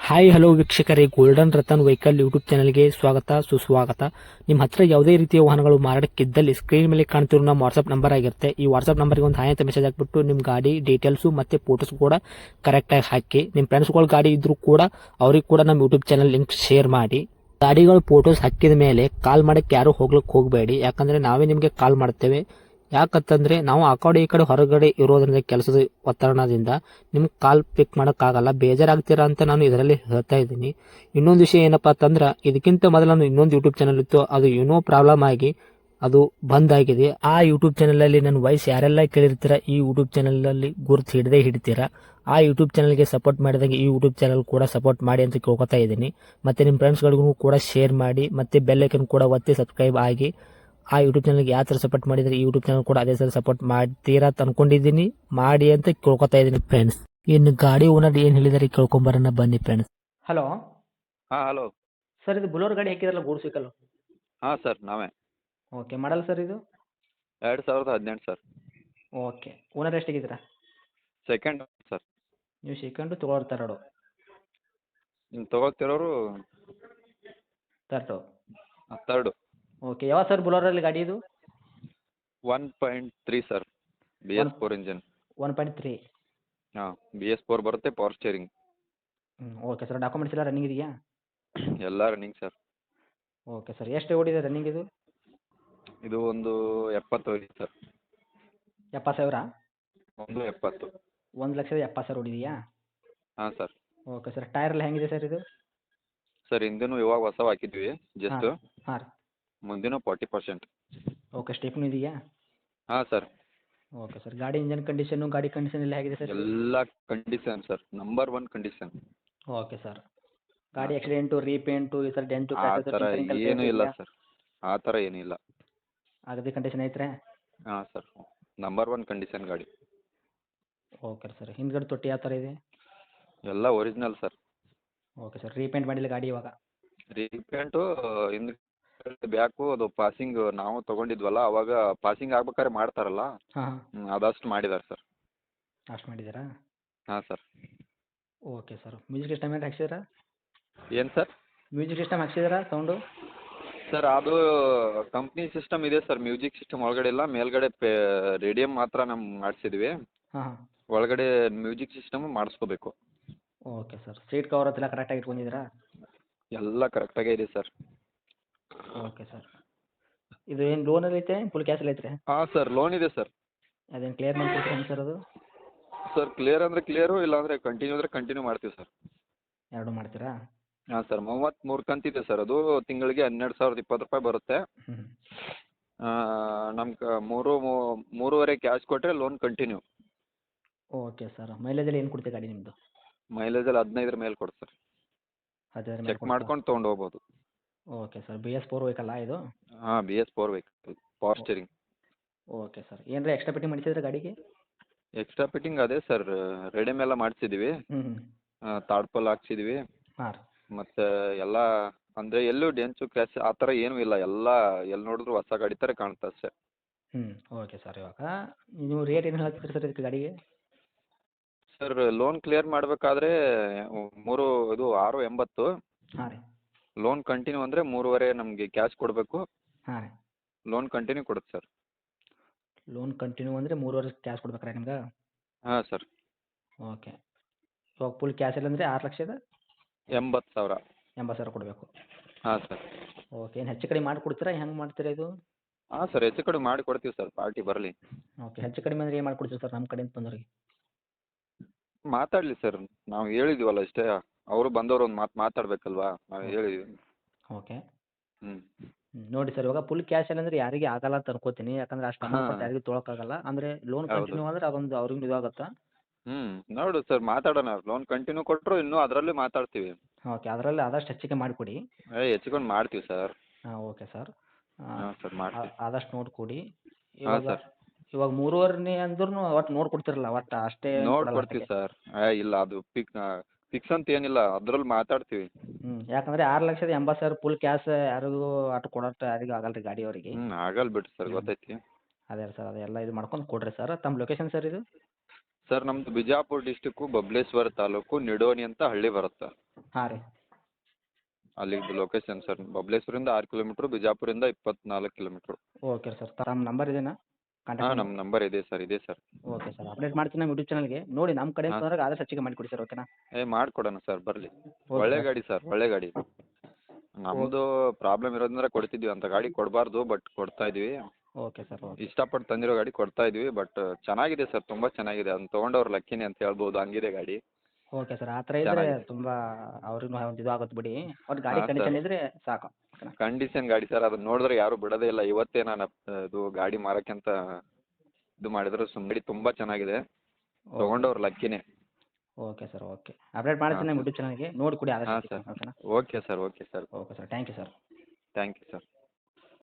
Hi hello ವೀಕ್ಷಕರೇ, golden Ratan vehicle YouTube ಚಾನಲ್ಗೆ ಸ್ವಾಗತ ಸುಸ್ವಾಗತ. ನಿಮ್ಮ ಹತ್ರ ಯಾವುದೇ ರೀತಿಯ ವಾಹನಗಳು ಮಾರಾಟಕ್ಕಿದ್ದಲ್ಲಿ ಸ್ಕ್ರೀನ್ ಮೇಲೆ ಕಾಣ್ತಿರೋ ನಮ್ಮ ವಾಟ್ಸ್ಆಪ್ ನಂಬರ್ ಆಗಿರುತ್ತೆ. ಈ ವಾಟ್ಸ್ಆಪ್ ನಂಬರ್ಗೆ ಒಂದು ಹಾಯ್ ಅಂತ ಮೆಸೇಜ್ ಹಾಕ್ಬಿಟ್ಟು ನಿಮ್ಮ ಗಾಡಿ ಡೀಟೇಲ್ಸು ಮತ್ತೆ ಫೋಟೋಸ್ ಕೂಡ ಕರೆಕ್ಟಾಗಿ ಹಾಕಿ. ನಿಮ್ಮ ಫ್ರೆಂಡ್ಸ್ಗಳ ಗಾಡಿ ಇದ್ರೂ ಕೂಡ ಅವ್ರಿಗೆ ಕೂಡ ನಮ್ಮ ಯೂಟ್ಯೂಬ್ ಚಾನಲ್ ಲಿಂಕ್ ಶೇರ್ ಮಾಡಿ. ಗಾಡಿಗಳು ಫೋಟೋಸ್ ಹಾಕಿದ ಮೇಲೆ ಕಾಲ್ ಮಾಡಕ್ಕೆ ಯಾರು ಹೋಗ್ಲಿಕ್ಕೆ ಹೋಗಬೇಡಿ, ಯಾಕಂದ್ರೆ ನಾವೇ ನಿಮಗೆ ಕಾಲ್ ಮಾಡ್ತೇವೆ. ಯಾಕಂತಂದ್ರೆ ನಾವು ಆ ಕಡೆ ಈ ಕಡೆ ಹೊರಗಡೆ ಇರೋದ್ರಿಂದ ಕೆಲಸದ ಒತ್ತಡದಿಂದ ನಿಮ್ಗೆ ಕಾಲ್ ಪಿಕ್ ಮಾಡೋಕ್ಕಾಗಲ್ಲ, ಬೇಜಾರಾಗ್ತೀರಾ ಅಂತ ನಾನು ಇದರಲ್ಲಿ ಹೇಳ್ತಾ ಇದ್ದೀನಿ. ಇನ್ನೊಂದು ವಿಷಯ ಏನಪ್ಪಾ ಅಂತಂದ್ರೆ, ಇದಕ್ಕಿಂತ ಮೊದಲು ನಾನು ಇನ್ನೊಂದು ಯೂಟ್ಯೂಬ್ ಚಾನಲ್ ಇತ್ತು, ಅದು ಏನೋ ಪ್ರಾಬ್ಲಮ್ ಆಗಿ ಅದು ಬಂದ್ ಆಗಿದೆ. ಆ ಯೂಟ್ಯೂಬ್ ಚಾನಲ್ ಅಲ್ಲಿ ನನ್ನ ವಾಯ್ಸ್ ಯಾರೆಲ್ಲ ಕೇಳಿರ್ತೀರಾ, ಈ ಯೂಟ್ಯೂಬ್ ಚಾನಲ್ ಅಲ್ಲಿ ಗುರುತು ಹಿಡದೇ ಹಿಡಿತೀರಾ. ಆ ಯೂಟ್ಯೂಬ್ ಚಾನಲ್ಗೆ ಸಪೋರ್ಟ್ ಮಾಡಿದಾಗ ಈ ಯೂಟ್ಯೂಬ್ ಚಾನಲ್ ಕೂಡ ಸಪೋರ್ಟ್ ಮಾಡಿ ಅಂತ ಕೇಳ್ಕೊತಾ ಇದ್ದೀನಿ. ಮತ್ತೆ ನಿಮ್ಮ ಫ್ರೆಂಡ್ಸ್ಗಳಿಗೂ ಕೂಡ ಶೇರ್ ಮಾಡಿ, ಮತ್ತೆ ಬೆಲ್ ಐಕನ್ ಕೂಡ ಒತ್ತಿ ಸಬ್ಸ್ಕ್ರೈಬ್ ಆಗಿ. ಆ ಯೂಟ್ಯೂಬ್ ಚಾನಲ್ಗೆ ಯಾವ ಥರ ಸಪೋರ್ಟ್ ಮಾಡಿದ್ರೆ ಈ ಯೂಟ್ಯೂಬ್ ಚಾನಲ್ ಕೂಡ ಅದೇ ಥರ ಸಪೋರ್ಟ್ ಮಾಡ್ತೀರಾ ಅಂತ ಅನ್ಕೊಂಡಿದ್ದೀನಿ. ಮಾಡಿ ಅಂತ ಕೇಳ್ಕೊತಾ ಇದ್ದೀನಿ ಫ್ರೆಂಡ್ಸ್. ಇನ್ನು ಗಾಡಿ ಓನರ್ ಏನು ಹೇಳಿದಾರೆ ಕೇಳ್ಕೊಂಬರೋಣ ಬನ್ನಿ ಫ್ರೆಂಡ್ಸ್. ಹಲೋ ಹಾಂ ಹಲೋ ಸರ್, ಇದು ಬುಲೋರ್ ಗಾಡಿ ಹಾಕಿದ್ರಲ್ಲ ಗೂಡ್ಸ್ ವೆಹಿಕಲ್. ಹಾಂ ಸರ್ ನಾವೇ. ಓಕೆ, ಮಾಡಲ್ ಸರ್ ಇದು? 2018 ಸರ್. ಓಕೆ, ಓನರ್ ಎಷ್ಟಾಗಿದ್ದೀರಾ? Second sir. ನೀವು ಸೆಕೆಂಡು ತೊಗೊಳೋರು ತರ್ಡು? ನೀವು ತೊಗೊಳ್ತಿರೋರು ತರ್ಡು. ತರ್ಡು. ಓಕೆ, ಯಾವ ಸರ್ ಬುಲೋರಲ್ಲಿ ಗಾಡಿ ಇದು? 1.3 ಸರ್, BS4 ಇಂಜಿನ್. 1.3. ಹಾಂ, BS4 ಬರುತ್ತೆ, power steering. Okay sir, documents ಎಲ್ಲ ರನ್ನಿಂಗ್ ಇದೆಯಾ? ಎಲ್ಲ ರನ್ನಿಂಗ್ ಸರ್. ಓಕೆ ಸರ್, ಎಷ್ಟು ಓಡಿದೆ ರನ್ನಿಂಗ್ ಇದು? ಇದು ಒಂದು 70 ಇದೆ ಸರ್. 70,000? 170. 1,70,000 ಓಡಿದೆಯಾ? ಹಾಂ ಸರ್. ಓಕೆ ಸರ್, ಟೈರ್ ಎಲ್ಲ ಹೆಂಗಿದೆ ಸರ್ ಇದು? ಸರ್ ಹಿಂದಿನೂ ಇವಾಗ ಹೊಸವು ಹಾಕಿದ್ವಿ ಜಸ್ಟ್. ಹಾಂ ರೀ. ಮುಂದಿನ 40%. ಓಕೆ, ಸ್ಟೆಪ್ನೂ ಇದೆಯಾ? ಹಾಂ ಸರ್. ಓಕೆ ಸರ್, ಗಾಡಿ ಇಂಜನ್ ಕಂಡೀಷನ್ನು ಗಾಡಿ ಕಂಡೀಷನ್ ಎಲ್ಲ ಹೇಗಿದೆ ಸರ್? ಎಲ್ಲ condition sir, number 1 condition. Okay sir, ಗಾಡಿ ಆಕ್ಸಿಡೆಂಟು ರೀಪೇಂಟು ಈ ಥರ ಡೆಂಟು ಆ ಥರ ಏನೂ ಇಲ್ಲ ಸರ್, ಆ ಥರ ಏನೂ ಇಲ್ಲ. ಆಗದೆ ಕಂಡೀಷನ್ ಐತ್ರೆ? ಹಾಂ ಸರ್, ನಂಬರ್ 1 ಕಂಡೀಷನ್ ಗಾಡಿ. ಓಕೆ ಸರ್, ಹಿಂದ್ಗಡೆ ತೊಟ್ಟಿ ಯಾವ ಥರ ಇದೆ? ಎಲ್ಲ original sir. Okay sir, repaint ಮಾಡಿಲ್ಲ ಗಾಡಿ ಇವಾಗ? ರೀಪೇಂಟು ಹಿಂದ್ಗಡೆ ಬ್ಯಾಕು ಅದು ಪಾಸಿಂಗ್ ನಾವು ತೊಗೊಂಡಿದ್ವಲ್ಲ, ಅವಾಗ ಪಾಸಿಂಗ್ ಆಗ್ಬೇಕಾದ್ರೆ ಮಾಡ್ತಾರಲ್ಲ, ಹಾಂ ಅದಷ್ಟು ಮಾಡಿದ್ದಾರೆ ಸರ್. ಅಷ್ಟು ಮಾಡಿದ್ದೀರಾ? ಹಾಂ sir. Okay sir, music system ಏನು ಹಾಕ್ಸಿದ್ದೀರಾ? ಏನು ಸರ್? ಮ್ಯೂಸಿಕ್ ಸಿಸ್ಟಮ್ ಹಾಕ್ಸಿದ್ದೀರಾ ಸೌಂಡು? ಸರ್ ಅದು ಕಂಪ್ನಿ ಸಿಸ್ಟಮ್ ಇದೆ ಸರ್, ಮ್ಯೂಸಿಕ್ ಸಿಸ್ಟಮ್ ಒಳಗಡೆ ಇಲ್ಲ, ಮೇಲ್ಗಡೆ ರೇಡಿಯಂ ಮಾತ್ರ ನಮ್ಮ ಮಾಡಿಸಿದ್ವಿ. ಹಾಂ ಹಾಂ. ಒಳಗಡೆ ಮ್ಯೂಸಿಕ್ ಸಿಸ್ಟಮ್ ಮಾಡಿಸ್ಕೋಬೇಕು. ಓಕೆ ಸರ್, ಸೀಟ್ ಕವರ್ ಅದೆಲ್ಲ ಕರೆಕ್ಟಾಗಿ ಇಟ್ಕೊಂಡಿದ್ದೀರಾ? ಎಲ್ಲ ಕರೆಕ್ಟಾಗೇ ಇದೆ ಸರ್. ಓಕೆ ಸರ್, ಇದು ಏನು ಲೋನಲ್ಲಿ ಐತೆ ಫುಲ್ ಕ್ಯಾಶಲ್ಲಿ ಐತ್ರಿ? ಹಾಂ ಸರ್, ಲೋನ್ ಇದೆ ಸರ್. ಅದೇನು ಕ್ಲಿಯರ್ ಮಾಡ್ಕೊಡ್ತೀರಾ ಹೆಂಗೆ ಸರ್ ಅದು? ಸರ್ ಕ್ಲಿಯರ್ ಅಂದರೆ ಕ್ಲಿಯರು, ಇಲ್ಲಾಂದರೆ ಕಂಟಿನ್ಯೂ ಅಂದರೆ ಕಂಟಿನ್ಯೂ ಮಾಡ್ತೀವಿ ಸರ್. ಎರಡೂ ಮಾಡ್ತೀರಾ? ಹಾಂ ಸರ್, 33 ಕಂತಿದೆ ಸರ್, ಅದು ತಿಂಗಳಿಗೆ 12,020 ರೂಪಾಯಿ ಬರುತ್ತೆ. ಹ್ಞೂ. ನಮ್ಗೆ ಮೂರುವರೆ ಕ್ಯಾಶ್ ಕೊಟ್ಟರೆ ಲೋನ್ ಕಂಟಿನ್ಯೂ. ಓಕೆ ಸರ್, ಮೈಲೇಜಲ್ಲಿ ಏನು ಕೊಡ್ತೀವಿ ಗಾಡಿ ನಿಮ್ಮದು? ಮೈಲೇಜಲ್ಲಿ 15 ಮೇಲೆ ಕೊಡು ಸರ್. 15 ಮೇಲೆ ಚೆಕ್ ಮಾಡ್ಕೊಂಡು ತೊಗೊಂಡು ಹೋಗ್ಬೋದು. ಓಕೆ ಸರ್, BS4 ವೆಹಿಕಲ್ಲಾ ಇದು? ಹಾಂ, BS4 vehicle, power steering. Okay sir, ಏನಾರ ಎಕ್ಸ್ಟ್ರಾ ಫಿಟ್ಟಿಂಗ್ ಮಾಡಿಸಿದ್ರೆ ಗಾಡಿಗೆ? ಎಕ್ಸ್ಟ್ರಾ ಫಿಟ್ಟಿಂಗ್ ಅದೇ ಸರ್, ರೆಡಿಮ್ ಎಲ್ಲ ಮಾಡಿಸಿದ್ವಿ, ಹ್ಞೂ ಹ್ಞೂ. ತಾಡ್ಪಲ್ ಹಾಕ್ಸಿದ್ವಿ. ಹಾಂ ರೀ. ಮತ್ತು ಎಲ್ಲ ಅಂದರೆ ಎಲ್ಲೂ ಡೆಂಚು ಕ್ರ್ಯಾಚ್ ಆ ಥರ ಏನೂ ಇಲ್ಲ, ಎಲ್ಲ ಎಲ್ಲಿ ನೋಡಿದ್ರು ಹೊಸ ಗಾಡಿ ಥರ ಕಾಣುತ್ತೆ ಅಷ್ಟೇ. ಹ್ಞೂ. ಓಕೆ ಸರ್, ಇವಾಗ ನೀವು ರೇಟ್ ಏನು ಹೇಳ್ತಿದ್ರಿ ಸರ್ ಇದಕ್ಕೆ ಗಾಡಿಗೆ? ಸರ್ ಲೋನ್ ಕ್ಲಿಯರ್ ಮಾಡಬೇಕಾದ್ರೆ 680. ಹಾಂ ರೀ. ಲೋನ್ ಕಂಟಿನ್ಯೂ ಅಂದರೆ 3.5 ನಮಗೆ ಕ್ಯಾಶ್ ಕೊಡಬೇಕು. ಹಾಂ ರೀ. ಲೋನ್ ಕಂಟಿನ್ಯೂ ಕೊಡುತ್ತೆ ಸರ್. ಲೋನ್ ಕಂಟಿನ್ಯೂ ಅಂದರೆ 3.5 ಕ್ಯಾಶ್ ಕೊಡ್ಬೇಕಾರೆ ನಿಮ್ಗೆ? ಹಾಂ ಸರ್. ಓಕೆ, ಇವಾಗ ಫುಲ್ ಕ್ಯಾಶಲ್ಲಿ ಅಂದರೆ 6,80,000? 80,000 ಕೊಡಬೇಕು. ಹಾಂ ಸರ್. ಓಕೆ, ಏನು ಹೆಚ್ಚು ಕಡಿಮೆ ಮಾಡಿಕೊಡ್ತೀರಾ, ಹೆಂಗೆ ಮಾಡ್ತೀರಾ ಇದು? ಹಾಂ ಸರ್, ಹೆಚ್ಚು ಕಡಿಮೆ ಮಾಡಿ ಕೊಡ್ತೀವಿ ಸರ್, ಪಾರ್ಟಿ ಬರಲಿ. ಓಕೆ, ಹೆಚ್ಚು ಕಡಿಮೆ ಅಂದರೆ ಏನು ಮಾಡ್ಕೊಡ್ತೀವಿ ಸರ್ ನಮ್ಮ ಕಡೆಯಿಂದ ಬಂದವ್ರಿಗೆ? ಮಾತಾಡಲಿ ಸರ್, ನಾವು ಹೇಳಿದ್ದೀವಲ್ಲ ಅಷ್ಟೇ, ಅವರು ಬಂದವರು ಒಂದು ಮಾತು ಮಾತಾಡಬೇಕಲ್ವಾ, ನಾವು ಹೇಳಿದ್ದೀವಿ. ಓಕೆ. ಹ್ಞೂ. ನೋಡಿ ಸರ್, ಇವಾಗ ಫುಲ್ ಕ್ಯಾಶಲ್ಲಿ ಅಂದರೆ ಯಾರಿಗೆ ಆಗಲ್ಲ ಅಂತ ಅನ್ಕೋತೀನಿ, ಯಾಕಂದ್ರೆ ಅಷ್ಟು ಅಮೌಂಟ್ ಹಾಂ. ಕೊಟ್ಟು ಯಾರಿಗೂ ತೊಗೊಳಕ್ಕಾಗಲ್ಲ. ಅಂದರೆ ಲೋನ್ ಹೌದು. ಕಂಟಿನ್ಯೂ ಅಂದರೆ ಅದೊಂದು ಅವ್ರಿಗೂ ಇದಾಗುತ್ತಾ? ಹ್ಞೂ, ನೋಡು ಸರ್, ಮಾತಾಡೋಣ. ಲೋನ್ ಕಂಟಿನ್ಯೂ ಕೊಟ್ಟರು ಇನ್ನೂ ಅದರಲ್ಲೇ ಮಾತಾಡ್ತೀವಿ. ಓಕೆ, ಅದರಲ್ಲಿ ಆದಷ್ಟು ಹೆಚ್ಚಿಗೆ ಮಾಡಿಕೊಡಿ. ಹೆಚ್ಚಿಕೊಂಡು ಮಾಡ್ತೀವಿ ಸರ್. ಹಾಂ, ಓಕೆ ಸರ್. ಹಾಂ ಸರ್, ಮಾಡ್ತೀವಿ. ಆದಷ್ಟು ನೋಡಿಕೊಡಿ. ಹಾಂ ಇವಾಗ ಸರ್. ಇವಾಗ 3.5 ಅಂದ್ರೂ ಒಟ್ಟು ನೋಡ್ಕೊಡ್ತಿರಲ್ಲ, ಒಟ್ಟು ಅಷ್ಟೇ ನೋಡ್ಕೊಡ್ತೀವಿ ಸರ್. ಇಲ್ಲ ಅದು ಫಿಕ್ಸ್ ಅಂತ ಏನಿಲ್ಲ, ಅದರಲ್ಲಿ ಮಾತಾಡ್ತೀವಿ. ಹ್ಞೂ, ಯಾಕಂದರೆ 6,80,000 ಫುಲ್ ಕ್ಯಾಶ್ ಯಾರಿಗೂ ಅಷ್ಟು ಕೊಡೋಷ್ಟು ಯಾರಿಗೂ ಆಗಲ್ಲ ರೀ ಗಾಡಿಯವರಿಗೆ. ಆಗಲ್ಲ ಬಿಡಿ ಸರ್, ಗೊತ್ತೈತಿ. ಅದೇ ಸರ್, ಅದೆಲ್ಲ ಇದು ಮಾಡ್ಕೊಂಡು ಕೊಡ್ರಿ ಸರ್. ತಮ್ಮ ಲೊಕೇಶನ್ ಸರ್ ಇದು? ಸರ್ ನಮ್ಮದು ಬಿಜಾಪುರ ಡಿಸ್ಟಿಕ್ಕು, ಬಬಲೇಶ್ವರ ತಾಲೂಕು, ನಿಡೋಣಿ ಅಂತ ಹಳ್ಳಿ ಬರುತ್ತೆ. ಹಾಂ ರೀ. ಅಲ್ಲಿದ್ದು ಲೊಕೇಶನ್ ಸರ್ ಬಬಲೇಶ್ವರಿಂದ 6 ಕಿಲೋಮೀಟ್ರು, ಬಿಜಾಪುರಿಂದ 24 ಕಿಲೋಮೀಟ್ರು. Okay sir. ತಮ್ಮ ನಂಬರ್ ಇದೇನಾ ಹಾಂ, ಕಾಂಟ್ಯಾಕ್ಟ್ ನಮ್ಮ ನಂಬರ್ ಇದೆ ಸರ್, ಇದೆ ಸರ್. Okay sir. ಅಪ್ಡೇಟ್ ಮಾಡ್ತೀನಿ ನಮ್ಮ ಯೂಟ್ಯೂಬ್ ಚಾನಲ್ಗೆ. ನೋಡಿ ನಮ್ಮ ಕಡೆಯಿಂದ ಹಾಂ. ತೊಗೊಂಡ್ರೆ ಆದಷ್ಟು ಹೆಚ್ಚಿಗೆ ಮಾಡಿಕೊಡಿ ಸರ್. ಓಕೆನಾ? ಮಾಡಿಕೊಡೋಣ ಸರ್, ಬರಲಿ. ಓಕೆ ಒಳ್ಳೆ ಸರ್. ಗಾಡಿ ಸರ್, ಒಳ್ಳೆ ಗಾಡಿ. ನಮ್ಮದು ಪ್ರಾಬ್ಲಮ್ ಇರೋದ್ರಿಂದ ಕೊಡ್ತಿದ್ವಿ, ಅಂಥ ಗಾಡಿ ಕೊಡಬಾರ್ದು, ಬಟ್ ಕೊಡ್ತಾ ಇದ್ವಿ. Okay sir. ಓಕೆ. ಇಷ್ಟಪಟ್ಟು ತಂದಿರೋ ಗಾಡಿ ಕೊಡ್ತಾ ಇದ್ವಿ, ಬಟ್ ಚೆನ್ನಾಗಿದೆ ಸರ್, ತುಂಬ ಚೆನ್ನಾಗಿದೆ. ಅದನ್ನ ತೊಗೊಂಡವ್ರು ಲಕ್ಕಿನೇ ಅಂತ ಹೇಳ್ಬೋದು, ಹಂಗಿದೆ ಗಾಡಿ. Okay sir. ಆ ಥರ ಇದ್ದರೆ ಚೆನ್ನಾಗಿದೆ. ತುಂಬ ಅವ್ರಿಗೂ ಒಂದು ಇದು ಆಗುತ್ತೆ ಬಿಡಿ. ಒಟ್ಟು ಗಾಡಿ ಹಾಂ ಕಂಡೀಷನ್ ಸರ್. ಇದ್ದರೆ ಸಾಕು. ಓಕೆನಾ? ಕಂಡೀಷನ್ ಗಾಡಿ ಸರ್, ಅದನ್ನ ನೋಡಿದ್ರೆ ಯಾರು ಬಿಡೋದೇ ಇಲ್ಲ. ಇವತ್ತೇ ನಾನು ಇದು ಗಾಡಿ ಮಾರಕ್ಕೆ ಅಂತ ಇದು ಮಾಡಿದ್ರು. ಗಾಡಿ ತುಂಬ ಚೆನ್ನಾಗಿದೆ, ತೊಗೊಂಡವ್ರು ಲಕ್ಕಿನೇ. Okay sir. ಓಕೆ. ಅಪ್ಡೇಟ್ ಮಾಡ್ತೀನಿ ಹಾಂ ನಮ್ಮ ಸರ್. ಯೂಟ್ಯೂಬ್ ಚಾನಲ್ಗೆ. ನೋಡಿ ಕೊಡಿ ಹಾಂ ಆದಷ್ಟು ಸರ್. ಹೆಚ್ಚಿಗೆ. ಓಕೆನಾ? Okay sir, okay sir. Okay sir. Thank you sir. Thank you sir.